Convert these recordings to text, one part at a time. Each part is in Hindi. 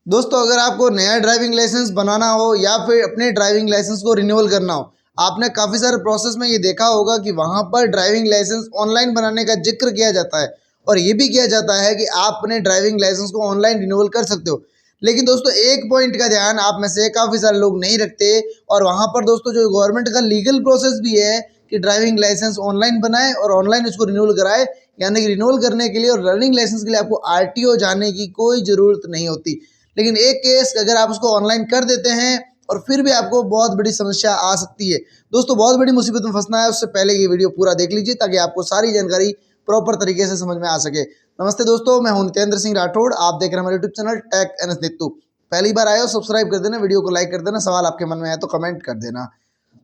दोस्तों अगर आपको नया ड्राइविंग लाइसेंस बनाना हो या फिर अपने ड्राइविंग लाइसेंस को रिन्यूअल करना हो, आपने काफ़ी सारे प्रोसेस में ये देखा होगा कि वहाँ पर ड्राइविंग लाइसेंस ऑनलाइन बनाने का जिक्र किया जाता है और ये भी किया जाता है कि आप अपने ड्राइविंग लाइसेंस को ऑनलाइन रिन्यूअल कर सकते हो। लेकिन दोस्तों एक पॉइंट का ध्यान आप में से काफ़ी सारे लोग नहीं रखते और वहाँ पर दोस्तों जो गवर्नमेंट का लीगल प्रोसेस भी है कि ड्राइविंग लाइसेंस ऑनलाइन बनाए और ऑनलाइन उसको रिन्यूअल कराए, यानी कि रिन्यूअल करने के लिए और लर्निंग लाइसेंस के लिए आपको आरटीओ जाने की कोई ज़रूरत नहीं होती। लेकिन एक केस अगर आप उसको ऑनलाइन कर देते हैं और फिर भी आपको बहुत बड़ी समस्या आ सकती है। दोस्तों बहुत बड़ी मुसीबत में फंसना है उससे पहले ये वीडियो पूरा देख लीजिए ताकि आपको सारी जानकारी प्रॉपर तरीके से समझ में आ सके। नमस्ते दोस्तों, मैं हूं नितेंद्र सिंह राठौड़। आप देख रहे हैं हमारे YouTube channel tech NS Nittu. पहली बार आए हो सब्सक्राइब कर देना, वीडियो को लाइक कर देना, सवाल आपके मन में है तो कमेंट कर देना।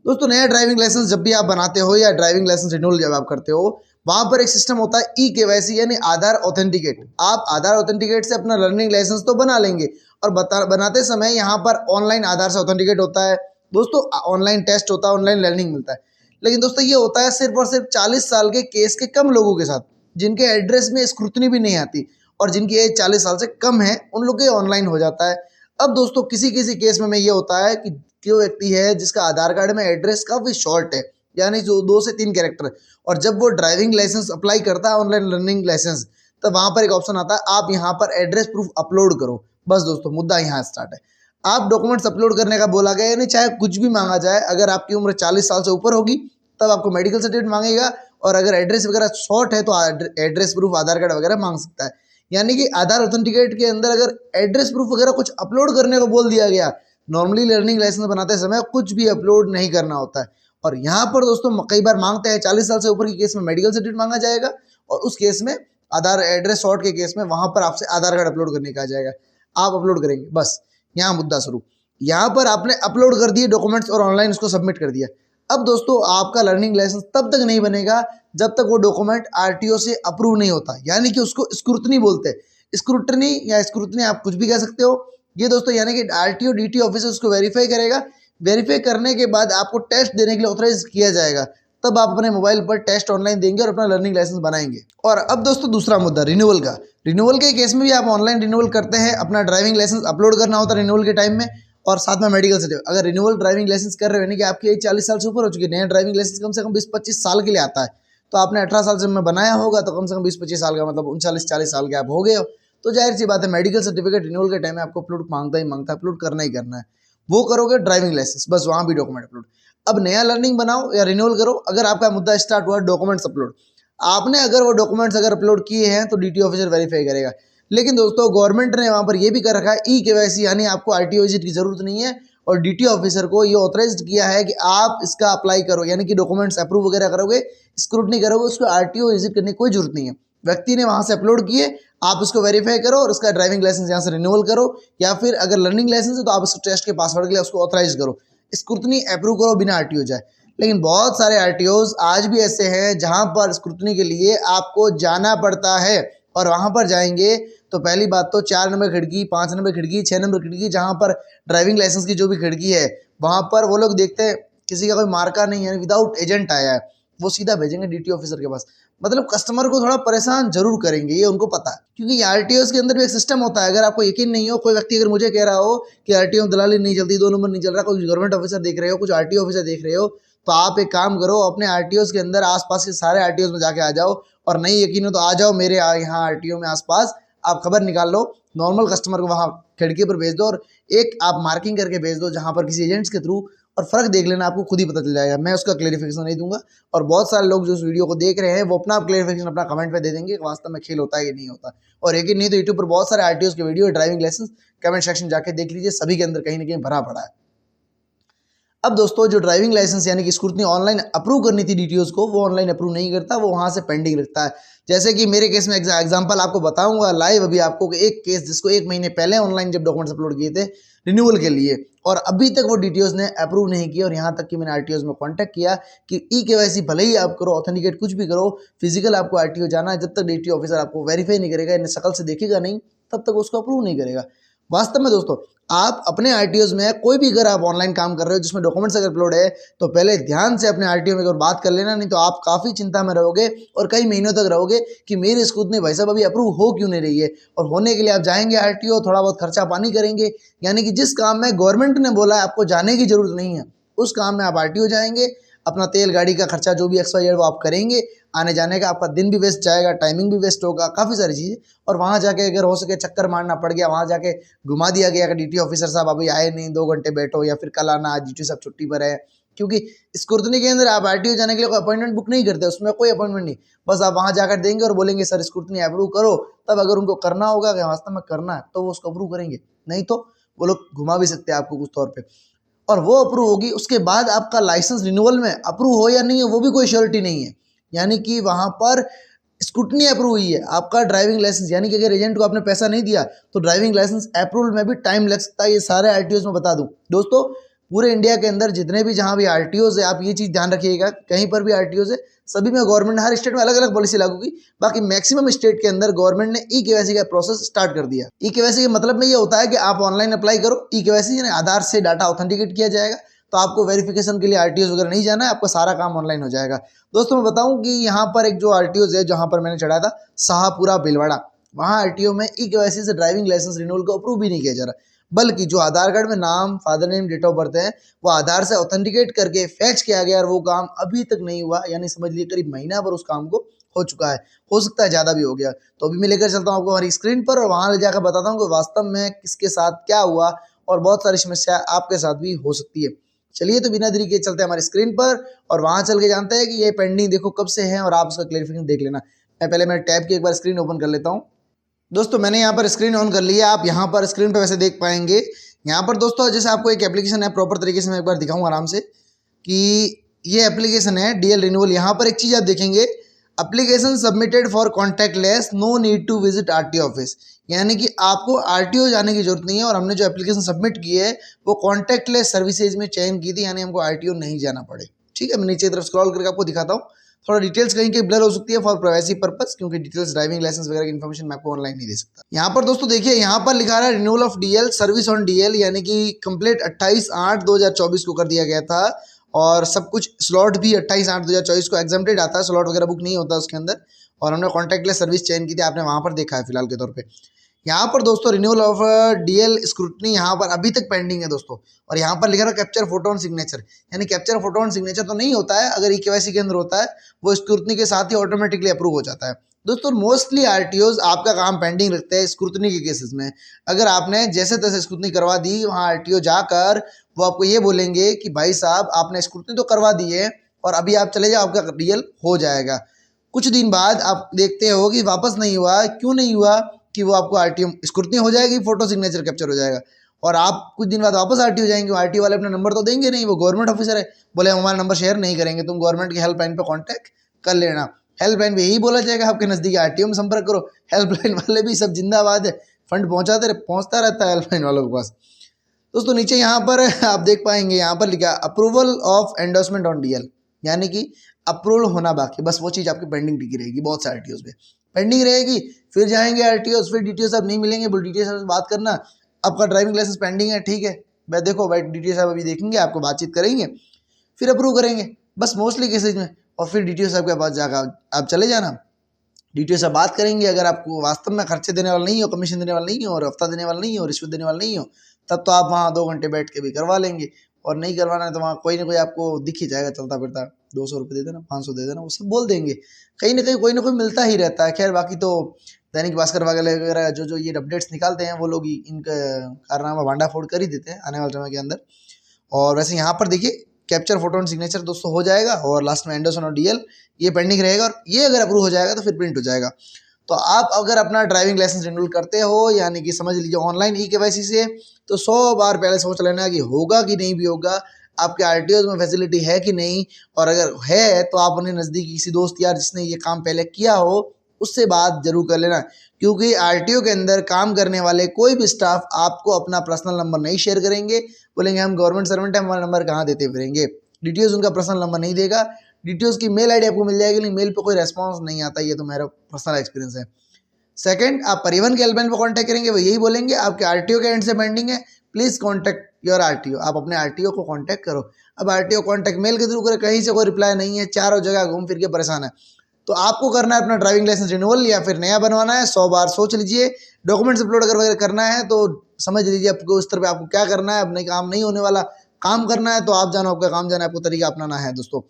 दोस्तों नया ड्राइविंग लाइसेंस जब भी आप बनाते हो या ड्राइविंग लाइसेंस रिन्यूअल जब आप करते हो, वहां पर एक सिस्टम होता है ई-केवाईसी यानी आधार ऑथेंटिकेट। आप आधार ऑथेंटिकेट से अपना लर्निंग लाइसेंस तो बना लेंगे और बनाते समय यहाँ पर ऑनलाइन आधार से ऑथेंटिकेट होता है। दोस्तों ऑनलाइन टेस्ट होता है, ऑनलाइन लर्निंग मिलता है। लेकिन दोस्तों ये होता है सिर्फ और सिर्फ 40 साल के केस के कम लोगों के साथ, जिनके एड्रेस में स्क्रूटनी भी नहीं आती और जिनकी एज 40 साल से कम है, उन लोग के ऑनलाइन हो जाता है। अब दोस्तों किसी किसी केस में ये होता है कि जो व्यक्ति है जिसका आधार कार्ड में एड्रेस काफ़ी शॉर्ट है, यानी जो 2 से 3 कैरेक्टर, और जब वो ड्राइविंग लाइसेंस अप्लाई करता है ऑनलाइन लर्निंग लाइसेंस, तब वहाँ पर एक ऑप्शन आता है आप यहाँ पर एड्रेस प्रूफ अपलोड करो। बस दोस्तों मुद्दा यहाँ स्टार्ट है। आप डॉक्यूमेंट्स अपलोड करने का बोला गया, यानी चाहे कुछ भी मांगा जाए, अगर आपकी उम्र 40 साल से ऊपर होगी तब आपको मेडिकल सर्टिफिकेट मांगेगा और अगर एड्रेस वगैरह शॉर्ट है तो एड्रेस प्रूफ आधार कार्ड वगैरह मांग सकता है। यानी कि आधार ऑथेंटिकेट के अंदर अगर एड्रेस प्रूफ वगैरह कुछ अपलोड करने को बोल दिया गया, नॉर्मली लर्निंग लाइसेंस बनाते समय कुछ भी अपलोड नहीं करना होता है। और यहाँ पर दोस्तों कई बार मांगते हैं 40 साल से ऊपर के केस में मेडिकल सर्टिफिकेट मांगा जाएगा और उस केस में आधार एड्रेस शॉर्ट के केस में वहाँ पर आपसे आधार कार्ड अपलोड करने का जाएगा। आप अपलोड करेंगे, बस यहाँ मुद्दा शुरू। यहाँ पर आपने अपलोड कर दिए डॉक्यूमेंट्स और ऑनलाइन उसको सबमिट कर दिया। अब दोस्तों आपका लर्निंग लाइसेंस तब तक नहीं बनेगा जब तक वो डॉक्यूमेंट आरटीओ से अप्रूव नहीं होता, यानी कि उसको स्क्रूटनी बोलते हैं। स्क्रूटनी या स्क्रूटनी आप कुछ भी कह सकते हो। ये दोस्तों यानी कि आरटीओ डीटीओ ऑफिसर उसको वेरीफाई करेगा। वेरीफाई करने के बाद आपको टेस्ट देने के लिए ऑथराइज किया जाएगा, तब आप अपने मोबाइल पर टेस्ट ऑनलाइन देंगे और अपना लर्निंग लाइसेंस बनाएंगे। और अब दोस्तों दूसरा मुद्दा रिन्यूअल का। रिन्यूअल के केस में भी आप ऑनलाइन रिन्यूअल करते हैं, अपना ड्राइविंग लाइसेंस अपलोड करना होता है रिन्यूअल के टाइम में और साथ में मेडिकल सर्टिफिकेट। अगर रिन्यूअल ड्राइविंग लाइसेंस कर रहे हो यानी कि आपकी एज 40 साल से ऊपर हो चुकी है, नया ड्राइविंग लाइसेंस कम से कम 20-25 साल के लिए आता है, तो आपने 18 साल से में बनाया होगा तो कम से कम 20-25 साल का मतलब 39-40 साल के आप हो गए हो, तो जाहिर सी बात है मेडिकल सर्टिफिकेट रिन्यूअल के टाइम में आपको अपलोड मांगता ही मांगता है, अपलोड करना ही करना है। वो करोगे ड्राइविंग लाइसेंस, बस वहाँ भी डॉक्यूमेंट अपलोड। अब नया लर्निंग बनाओ या रिन्यूअल करो, अगर आपका मुद्दा स्टार्ट हुआ डॉक्यूमेंट्स अपलोड, आपने अगर वो डॉक्यूमेंट्स अगर अपलोड किए हैं तो डीटीओ ऑफिसर वेरीफाई करेगा। लेकिन दोस्तों गवर्नमेंट ने वहाँ पर ये भी कर रखा है ई-केवाईसी, यानी आपको आरटीओ विजिट की जरूरत नहीं है और डीटीओ ऑफिसर को ये ऑथराइज किया है कि आप इसका अप्लाई करो, यानी कि डॉक्यूमेंट्स अप्रूव वगैरह करोगे, स्क्रूटनी करोगे, उसको आरटीओ विजिट करने की कोई जरूरत नहीं है। व्यक्ति ने वहाँ से अपलोड किए, आप उसको वेरीफाई करो और उसका ड्राइविंग लाइसेंस यहाँ से रिन्यूअल करो, या फिर अगर लर्निंग लाइसेंस है तो आप उसको टेस्ट के पासवर्ड के लिए उसको ऑथराइज करो, स्क्रूटनी अप्रूव करो बिना आरटीओ जाए। लेकिन बहुत सारे आरटीओज आज भी ऐसे हैं जहाँ पर स्क्रूटनी के लिए आपको जाना पड़ता है और वहाँ पर जाएंगे तो पहली बात तो 4 नंबर खिड़की, 5 नंबर खिड़की, 6 नंबर खिड़की, जहाँ पर ड्राइविंग लाइसेंस की जो भी खिड़की है वहाँ पर वो लोग देखते हैं किसी का कोई मार्का नहीं है, विदाउट एजेंट आया है, वो सीधा भेजेंगे डीटीओ ऑफिसर के पास। मतलब कस्टमर को थोड़ा परेशान जरूर करेंगे, ये उनको पता है, क्योंकि आरटीओ के अंदर भी एक सिस्टम होता है। अगर आपको यकीन नहीं हो, कोई व्यक्ति अगर मुझे कह रहा हो कि आरटीओ दलाली नहीं चलती, 2 नंबर नहीं चल रहा, कुछ गवर्नमेंट ऑफिसर देख रहे हो, कुछ आरटीओ ऑफिसर देख रहे हो, तो आप एक काम करो, अपने आरटीओ के अंदर आसपास के सारे आरटीओ में जाके आ जाओ, और नहीं यकीन हो तो आ जाओ मेरे यहाँ आरटीओ में आसपास, आप खबर निकाल लो, नॉर्मल कस्टमर को वहाँ खिड़की पर भेज दो और एक आप मार्किंग करके भेज दो जहाँ पर किसी एजेंट्स के थ्रू, और फर्क देख लेना, आपको खुद ही पता चल जाएगा। मैं उसका क्लेरिफिकेशन नहीं दूंगा और बहुत सारे लोग जो इस वीडियो को देख रहे हैं वो अपना क्लेरिफिकेशन अपना कमेंट पे दे देंगे कि वास्तव में खेल होता है कि नहीं होता। और यकीन नहीं तो यूट्यूब पर बहुत सारे आरटीओ के video driving licence comment section जाके देख लीजिए, सभी के अंदर कहीं ना कहीं भरा पड़ा है। अब दोस्तों जो ड्राइविंग लाइसेंस यानी कि स्क्रूटनी ऑनलाइन अप्रूव करनी थी डीटीओज को, वो ऑनलाइन अप्रूव नहीं करता, वो वहाँ से पेंडिंग रखता है। जैसे कि मेरे केस में एग्जांपल आपको बताऊंगा लाइव अभी आपको कि एक केस जिसको 1 महीने पहले ऑनलाइन जब डॉक्यूमेंट्स अपलोड किए थे रिन्यूअल के लिए और अभी तक वो डीटीओज ने अप्रूव नहीं किया, और यहाँ तक कि मैंने आरटीओज में कॉन्टैक्ट किया कि ई-केवाईसी भले ही आप करो, ऑथेंटिकेट कुछ भी करो, फिजिकल आपको आरटीओ जाना है, जब तक डीटीओ ऑफिसर आपको वेरीफाई नहीं करेगा, शक्ल से देखेगा नहीं, तब तक उसको अप्रूव नहीं करेगा। वास्तव में दोस्तों आप अपने आरटीओज में कोई भी अगर आप ऑनलाइन काम कर रहे हो जिसमें डॉक्यूमेंट्स अगर अपलोड है तो पहले ध्यान से अपने आरटीओ में एक बार बात कर लेना, नहीं तो आप काफ़ी चिंता में रहोगे और कई महीनों तक रहोगे कि मेरी स्कूटनी भाई साहब अभी अप्रूव हो क्यों नहीं रही है। और होने के लिए आप जाएंगे आरटीओ, थोड़ा बहुत खर्चा पानी करेंगे, यानी कि जिस काम में गवर्नमेंट ने बोला है आपको जाने की जरूरत नहीं है उस काम में आप आरटीओ जाएंगे, अपना तेल गाड़ी का खर्चा जो भी XYZ वो आप करेंगे, आने जाने का आपका दिन भी वेस्ट जाएगा, टाइमिंग भी वेस्ट होगा, काफ़ी सारी चीज़ें। और वहाँ जाके अगर हो सके चक्कर मारना पड़ गया, वहाँ जाके घुमा दिया गया कि DTO ऑफिसर साहब अभी आए नहीं, 2 घंटे बैठो या फिर कल आना, आज DTO साहब छुट्टी पर है। क्योंकि स्क्रूटनी के अंदर आप आरटीओ जाने के लिए कोई अपॉइंटमेंट बुक नहीं करते, उसमें कोई अपॉइंटमेंट नहीं, बस आप वहाँ जाकर देंगे और बोलेंगे सर स्क्रूटनी अप्रूव करो। तब अगर उनको करना होगा कि वास्तव में करना है तो वो उसको अप्रूव करेंगे, नहीं तो वो लोग घुमा भी सकते हैं आपको कुछ तौर पे। और वो अप्रूव होगी, उसके बाद आपका लाइसेंस रिन्यूअल में अप्रूव हो या नहीं हो वो भी कोई श्योरिटी नहीं है। यानी कि वहाँ पर स्कूटनी अप्रूव हुई है, आपका ड्राइविंग लाइसेंस, यानी कि अगर एजेंट को आपने पैसा नहीं दिया तो ड्राइविंग लाइसेंस अप्रूवल में भी टाइम लग सकता है। ये सारे आरटीओज में बता दूं दोस्तों, पूरे इंडिया के अंदर जितने भी जहाँ भी आरटीओज है, आप ये चीज़ ध्यान रखिएगा, कहीं पर भी आरटीओज है सभी में गवर्नमेंट ने हर स्टेट में अलग अलग पॉलिसी लागू की, बाकी मैक्सिमम स्टेट के अंदर गवर्नमेंट ने ई-केवाईसी का प्रोसेस स्टार्ट कर दिया। ई-केवाईसी के मतलब में ये होता है कि आप ऑनलाइन अप्लाई करो, ई-केवाईसी यानी आधार से डाटा ऑथेंटिकेट किया जाएगा, तो आपको वेरिफिकेशन के लिए आरटीओज वगैरह नहीं जाना है, आपका सारा काम ऑनलाइन हो जाएगा। दोस्तों मैं बताऊं कि यहाँ पर एक जो आरटीओज है जहाँ पर मैंने चढ़ाया था शाहपुरा भीलवाड़ा, वहाँ आरटीओ में ई-केवाईसी से ड्राइविंग लाइसेंस रिन्यूअल को अप्रूव भी नहीं किया जा रहा, बल्कि जो आधार कार्ड में नाम, father name, date of birth है वो आधार से ऑथेंटिकेट करके फैक्स किया गया और वो काम अभी तक नहीं हुआ, यानी समझ लीजिए करीब महीना भर उस काम को हो चुका है, हो सकता है ज़्यादा भी हो गया। तो अभी मैं लेकर चलता हूँ आपको हमारी स्क्रीन पर और वहाँ ले जाकर बताता हूँ कि वास्तव में किसके साथ क्या हुआ और बहुत सारी समस्या आपके साथ भी हो सकती है। चलिए तो बिना देरी के चलते हैं हमारी स्क्रीन पर और वहाँ चल के जानते हैं कि ये पेंडिंग देखो कब से है और आप उसका क्लेरिफिकेशन देख लेना। मैं पहले मेरे टैब की एक बार स्क्रीन ओपन कर लेता हूँ। दोस्तों मैंने यहाँ पर स्क्रीन ऑन कर लिया, आप यहाँ पर स्क्रीन पर वैसे देख पाएंगे। यहाँ पर दोस्तों जैसे आपको एक एप्लीकेशन है, प्रॉपर तरीके से मैं एक बार दिखाऊँ आराम से कि ये एप्लीकेशन है DL रिन्यूअल। यहाँ पर एक चीज़ आप देखेंगे, application submitted for contactless, no need to visit RTO office, यानी कि आपको आरटीओ जाने की जरूरत नहीं है। और हमने जो एप्लीकेशन सबमिट की है वो कॉन्टैक्टलेस सर्विसेज में चयन की थी, यानी हमको आरटीओ नहीं जाना पड़े। ठीक है, मैं नीचे तरफ स्क्रॉल करके आपको दिखाता हूँ, थोड़ा डिटेल्स कहीं के ब्लर हो सकती है फॉर प्राइवेसी पर्पस, क्योंकि डिटेल्स ड्राइविंग लाइसेंस वगैरह की इन्फॉर्मेशन मैं आपको ऑनलाइन नहीं दे सकता। यहाँ पर दोस्तों देखिए, यहाँ पर लिखा रहा है renewal of DL service on DL, यानी कि कंप्लीट 28/8/2024 को कर दिया गया था और सब कुछ स्लॉट भी 28/8/2024 को एग्जाम्प्टेड आता है, स्लॉट वगैरह बुक नहीं होता उसके अंदर। और हमने कॉन्टैक्टलेस सर्विस चयन की थी, आपने वहाँ पर देखा है फिलहाल के तौर पे। यहाँ पर दोस्तों रिन्यूअल ऑफ DL स्क्रूटनी यहाँ पर अभी तक पेंडिंग है दोस्तों। और यहाँ पर लिखा है कैप्चर फोटो ऑन सिग्नेचर, यानी कैप्चर फोटो ऑन सिग्नेचर तो नहीं होता है, अगर ई-केवाईसी के अंदर होता है वो स्क्रूटनी के साथ ही ऑटोमेटिकली अप्रूव हो जाता है। दोस्तों मोस्टली आरटीओज आपका काम पेंडिंग रखते हैं स्क्रूटनी के केसेस में। अगर आपने जैसे तैसे स्क्रूटनी करवा दी, वहाँ आरटीओ जाकर वो आपको ये बोलेंगे कि भाई साहब आपने स्क्रूटनी तो करवा दी है और अभी आप चले जाओ, आपका DL हो जाएगा। कुछ दिन बाद आप देखते हो कि वापस नहीं हुआ, क्यों नहीं हुआ कि वो आपको आरटीओ स्क्रूटनी हो जाएगी, फोटो सिग्नेचर कैप्चर हो जाएगा और आप कुछ दिन बाद वापस आरटीओ जाएंगे, आरटीओ वाले अपना नंबर तो देंगे नहीं, वो गवर्नमेंट ऑफिसर है, बोले हमारा नंबर शेयर नहीं करेंगे, तुम गवर्नमेंट की हेल्पलाइन पे कांटेक्ट कर लेना। हेल्पलाइन पे यही बोला जाएगा आपके नज़दीकी आरटीओ में संपर्क करो। हेल्पलाइन वाले भी सब जिंदाबाद है, फंड पहुंचता रहता है हेल्पलाइन वालों के पास। दोस्तों नीचे यहाँ पर आप देख पाएंगे, यहाँ पर लिखा approval of endorsement on DL, यानी कि अप्रूवल होना बाकी, बस वो चीज़ आपकी पेंडिंग टिकी रहेगी, बहुत सारे आरटीओ पे पेंडिंग रहेगी। फिर जाएंगे आरटीओ, फिर DTO साहब नहीं मिलेंगे, बोल DTO साहब से बात करना, आपका ड्राइविंग लाइसेंस पेंडिंग है, ठीक है भाई देखो भाई DTO साहब अभी देखेंगे, आपको बातचीत करेंगे, फिर अप्रूव करेंगे, बस मोस्टली केसेज में। और फिर DTO साहब के पास जाकर आप चले जाना, DTO से बात करेंगे, अगर आपको वास्तव में खर्चे देने वाला नहीं हो, कमीशन देने वाला नहीं हो और हफ्ता देने वाला नहीं हो, रिश्वत देने वाला नहीं हो, तब तो आप वहाँ 2 घंटे बैठ के भी करवा लेंगे। और नहीं करवाना है तो वहाँ कोई ना कोई आपको दिख ही जाएगा चलता फिरता, 200 रुपये दे देना, 500 दे देना, वो सब बोल देंगे, कहीं ना कहीं कोई ना कोई मिलता ही रहता है। खैर बाकी तो दैनिक भास्कर वगैरह जो ये अपडेट्स निकालते हैं वो लोग ही इनका कारनामा भांडा फोड़ कर ही देते हैं आने वाले समय के अंदर। और वैसे यहाँ पर देखिए कैप्चर फोटो एंड सिग्नेचर दोस्तों हो जाएगा और लास्ट में एंडोर्समेंट और DL ये पेंडिंग रहेगा, और ये अगर अप्रूव हो जाएगा तो फिर प्रिंट हो जाएगा। तो आप अगर अपना ड्राइविंग लाइसेंस रिन्यूअल करते हो, यानी कि समझ लीजिए ऑनलाइन ई-केवाईसी से, तो 100 बार पहले सोच लेना कि होगा कि नहीं भी होगा, आपके आरटीओ में फैसिलिटी है कि नहीं, और अगर है तो आप अपने नज़दीकी किसी दोस्त यार जिसने ये काम पहले किया हो उससे बात जरूर कर लेना, क्योंकि आरटीओ के अंदर काम करने वाले कोई भी स्टाफ आपको अपना पर्सनल नंबर नहीं शेयर करेंगे, बोलेंगे हम गवर्नमेंट सर्वेंट हैं, हमारा नंबर कहाँ देते फिरेंगे। DTOs उनका पर्सनल नंबर नहीं देगा, DTOs की मेल आईडी आपको मिल जाएगी, लेकिन मेल पे कोई रेस्पॉन्स नहीं आता, ये तो मेरा पर्सनल एक्सपीरियंस है। सेकंड, आप परिवहन के हेल्पलाइन पर कॉन्टैक्ट करेंगे, वो यही बोलेंगे आपके आरटीओ के एंड से पेंडिंग है, प्लीज़ कॉन्टैक्ट योर आरटीओ। आप अपने आरटीओ को कॉन्टैक्ट करो। अब आरटीओ कॉन्टैक्ट मेल के थ्रू करे, कहीं से कोई रिप्लाई नहीं है, चारों जगह घूम फिर के परेशान है। तो आपको करना है अपना ड्राइविंग लाइसेंस रिन्यूअल या फिर नया बनवाना है, 100 बार सोच लीजिए। डॉक्यूमेंट्स अपलोड अगर वगैरह करना है तो समझ लीजिए आपको उस तरह पे आपको क्या करना है। अपने काम नहीं होने वाला काम करना है तो आप जानो, आपका काम जाना है, आपको तरीका अपनाना है। दोस्तों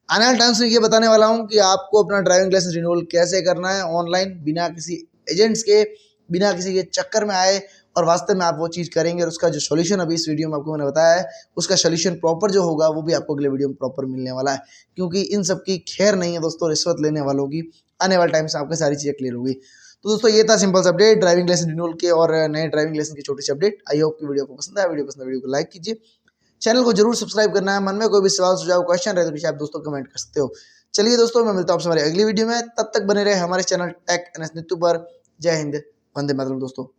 आने वाले टाइम्स में ये बताने वाला हूँ कि आपको अपना ड्राइविंग लाइसेंस रिन्यूअल कैसे करना है ऑनलाइन, बिना किसी एजेंट्स के, बिना किसी के चक्कर में आए, और वास्तव में आप वो चीज़ करेंगे और उसका जो सॉल्यूशन अभी इस वीडियो में आपको मैंने बताया है, उसका सॉल्यूशन प्रॉपर जो होगा वो भी आपको अगले वीडियो में प्रॉपर मिलने वाला है। क्योंकि इन सब की खैर नहीं है दोस्तों, रिश्वत लेने वालों की। आने वाले टाइम से आपकी सारी चीज़ें क्लियर होगी। तो दोस्तों ये था सिंपल सा अपडेट ड्राइविंग लाइसेंस रिन्यूअल के और नए ड्राइविंग लाइसेंस की छोटी सी अपडेट। आई होप कि वीडियो को पसंद आया। वीडियो पसंद है वीडियो को लाइक कीजिए, चैनल को जरूर सब्सक्राइब करना है। मन में कोई भी सवाल सुझाव क्वेश्चन रहे तो पीछे आप दोस्तों कमेंट कर सकते हो। चलिए दोस्तों, मैं मिलता हूँ आपसे हमारी अगली वीडियो में। तब तक बने रहे हमारे चैनल टेक एनएस नित्तू पर। जय हिंद, वंदे मातरम दोस्तों।